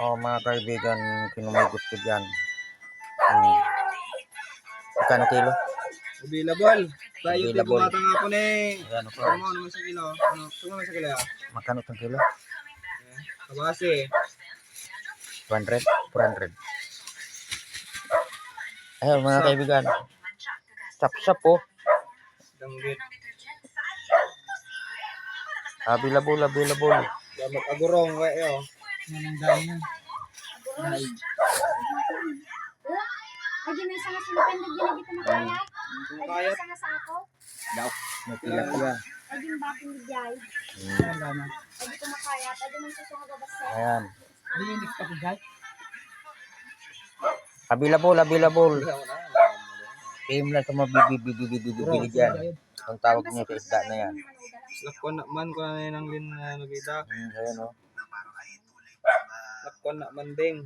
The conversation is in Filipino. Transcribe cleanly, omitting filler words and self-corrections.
Oh, mga kaibigan, kung may gusto dyan. Magkano kilo? Available. Tayo Available. tumata nga po na eh. Ayan, okay. Ano naman sa kilo? Ano naman sa kilo? Magkano itong kilo? Kabase. 200? 400. Ayun, mga kaibigan. Sap-sap po. Danggit. Available. Gamot agurong kayo. Nanang dahil na. Dahil. Ay, may isang sinipan na ginagita na kaya? Ay, isang sa ako? Daw, may tilapia. Ay, yung bating bigay. Wala na. Ay, di ko makaya. Ay, di mo susunod babasa. Ayan. Hindi yung nagpapigay. Available. Team na sa mga bibili dyan. Ang tawag niya sa isda na yan. Lakon na man ko na nang lin na nagita. Ayan o. Lakon na man ding.